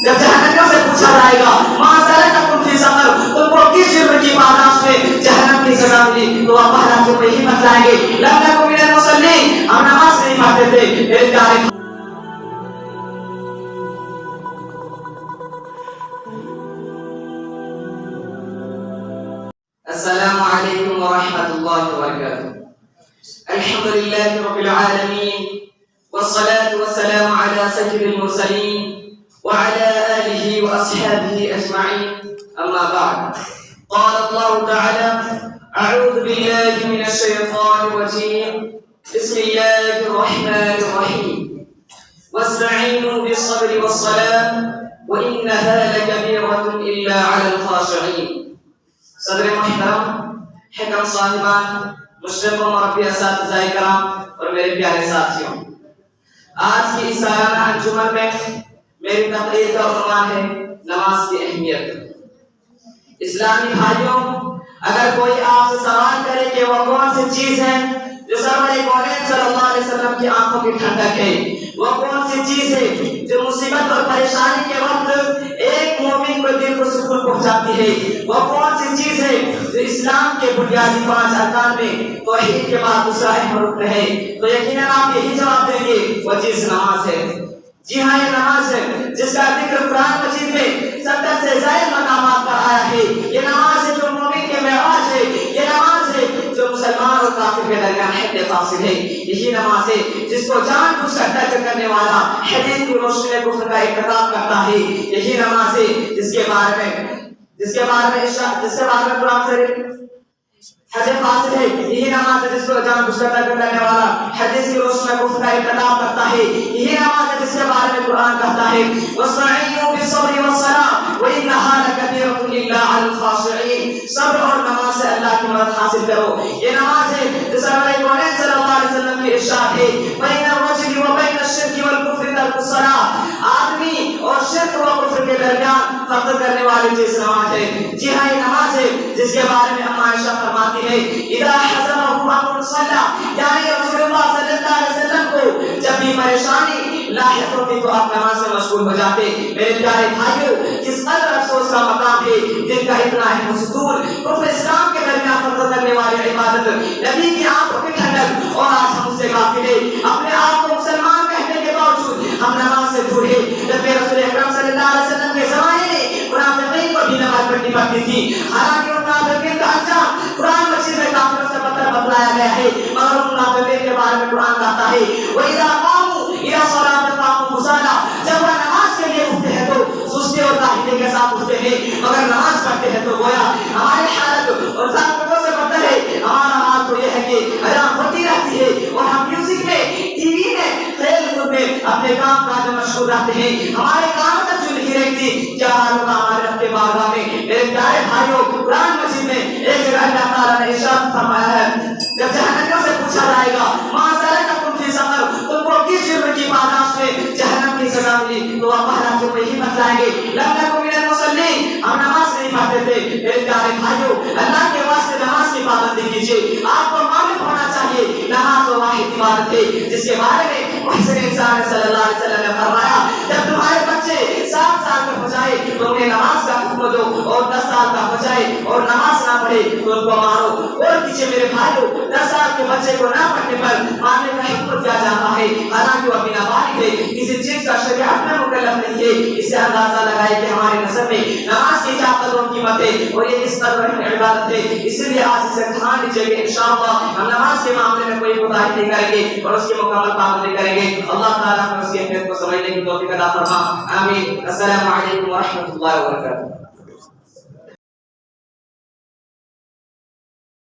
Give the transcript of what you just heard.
جب جہنمیوں سے پوچھا جائے گا ماں سلککم فی سقر، تم کو کس جرم کی پاداش میں جہنم کی سزا ملی؟ تو وہ پہلا جرم یہی بتلائیں گے لم نکن من المصلین، ہم نماز نہیں پڑھتے تھے۔ میرے پیارے السلام علیکم ورحمۃ اللہ وبرکاتہ۔ الحمد للہ رب العالمین والصلاة والسلام على سيد المرسلين وعلى آله وأصحابه أجمعين، أما بعد، قال الله تعالى: أعوذ بالله من الشيطان الرجيم، بسم الله الرحمن الرحيم، واستعينوا بالصبر والصلاة وإنها لكبيرة إلا على الخاشعين۔ صدر محترم، حکم صاحبان، مشرق و مربی اساتذہ کرام اور میرے پیارے ساتھیوں، آج کی اس سالانہ انجمن میں میری تقریر کا عنوان ہے نماز کی اہمیت۔ اسلامی بھائیوں، اگر کوئی آپ سے سوال کرے کہ وہ کون سی چیز ہے جو سرور کونین صلی اللہ علیہ وسلم کی آنکھوں کی ٹھنڈک ہے، وہ کون سی چیز ہے جو مصیبت اور پریشانی کے وقت ایک مومن کو دل کو سکون پہنچاتی ہے، وہ کون سی چیز ہے جو اسلام کے بنیادی 5 ارکان میں توحید کے بعد دوسرا اہم رکن ہے، تو یقیناً آپ یہی جواب دیں گے وہ چیز نماز ہے۔ جی ہاں، یہ نماز ہے جس کا ذکر قرآن مجید میں 70 سے زائد مقامات پر آیا ہے۔ یہ نماز ہے جو مومن کے معراج ہے، یہ نماز ہے جو مسلمان اور کافر کے درمیان حد فاصل ہے۔ یہی نماز ہے جس کو جان بوجھ کر ترک کرنے والا حدیث کی روشنی میں کفر کا ارتکاب کرتا ہے۔ یہی نماز ہے جس کے بارے میں قرآن سے حد فاصل ہے۔ یہی نماز ہے جس کو جان بوجھ کر ترک کرنے والا حدیث کی روشنی میں کفر کا ارتکاب کرتا ہے۔ یہی نماز ہے جس کے بارے میں قرآن کہتا ہے وَاسْتَعِينُوا بِالصَّبْرِ وَالصَّلَاةِ وَإِنَّهَا لَكَبِيرَةٌ إِلَّا عَلَى الْخَاشِعِينَ۔ صبر اور نماز سے اللہ کی مدد حاصل کرو۔ یہ نماز ہے جو سرور کونین صلی اللہ علیہ وسلم کی ارشاد ہے بین الرجل وبین الشرک والکفر ترک الصلاۃ، آدمی اور شرک و کفر کے درمیان فرق کرنے والی چیز نماز ہے۔ جی ہاں، یہ نماز ہے جس کے بارے میں اما عائشہ فرماتی ہے اذا حزبه امر صلى، یعنی رسول اللہ صلی اللہ علیہ وسلم کو جب بھی پریشانی لاحق ہوتی تو آپ نماز سے مشغول ہو جاتے۔ میرے پیارے بھائیوں، کس قدر افسوس کا مقام ہے جن کا اتنا اہم ستون کفر اسلام کے درمیان فرق کرنے والی عبادت، نبی کی آنکھوں کی ٹھنڈک، اور آج ہم اس سے غافل ہیں۔ اپنے آپ کو مسلمان کہنے کے باوجود ہم نماز سے دور ہیں، جبکہ رسول اکرم صلی اللہ علیہ وسلم کے زمانے میں منافقین کو بھی نماز پڑھنی پڑتی تھی، حالانکہ ان منافقین کا انجام قرآن مجید میں کافروں سے بدتر بتلایا گیا ہے، مگر ان منافقین کے بارے میں قرآن کہتا ہے وَإِذَا قَامُوا إِلَى الصَّلَاةِ قَامُوا كُسَالَىٰ، جب وہ نماز کے لیے اٹھتے ہیں تو سستی اور کاہلی کے ساتھ اٹھتے ہیں، مگر نماز پڑھتے ہیں تو گویا ہماری حالت اور ذاتوں سے بدتر ہے۔ ہمارا حال تو یہ ہے کہ اذان ہوتی رہتی ہے اور ہم میوزک میں، ٹی وی میں، کھیل کود میں اپنے کام کاج میں مشغول رہتے ہیں، ہمارے کام تک جو نہیں رہتی۔ کیا حال ہوگا ہمارے رب کے بارگاہ میں؟ میرے پیارے بھائیوں، قرآن مجید میں ایک جگہ اللہ تعالیٰ نے ارشاد فرمایا ہے جب جہنمیوں سے پوچھا جائے گا ماں سلککم فی سقر، تم کو کس جرم کی پاداش میں جہنم کی سزا ملی؟ تو وہ پہلا جرم یہی بتلائیں گے لم نکن من المصلین، ہم نماز نہیں پڑھتے تھے۔ میرے پیارے بھائیوں، اللہ کے واسطے نماز کی پابندی کیجیے۔ آپ کو معلوم ہونا چاہیے نماز وہ واحد عبادت ہے جس کے بارے میں محسن انسان صلی اللہ علیہ وسلم نے فرمایا جب تمہارے بچے 7 سال کا ہو جائے تو انہیں نماز کا حکم دو، اور 10 سال کا ہو جائے اور نماز نہ پڑھے تو ان کو مارو۔ اور پیچھے میرے بھائیوں، 10 سال کے بچے کو نہ پڑھنے پر مارنے کا حکم دیا جاتا ہے، حالانکہ وہ ابھی نابالغ ہے، کسی چیز کا شریعت میں مکلف نہیں ہے۔ اس سے اندازہ لگائے کہ ہمارے نسب میں نماز کی کیا قدر و قیمت ہے اور یہ کس قدر اہم عبادت ہے۔ اس لیے آج اسے ٹھان لیجیے کہ انشاءاللہ ہم نماز کے معاملے میں کوئی کوتاہی نہیں کریں گے اور اس کی مکمل پابندی کریں گے۔ اللہ تعالیٰ ہمیں اس کی اہمیت کو سمجھنے کی توفیق عطا فرما، آمین۔ السلام علیکم ورحمۃ اللہ وبرکاتہ۔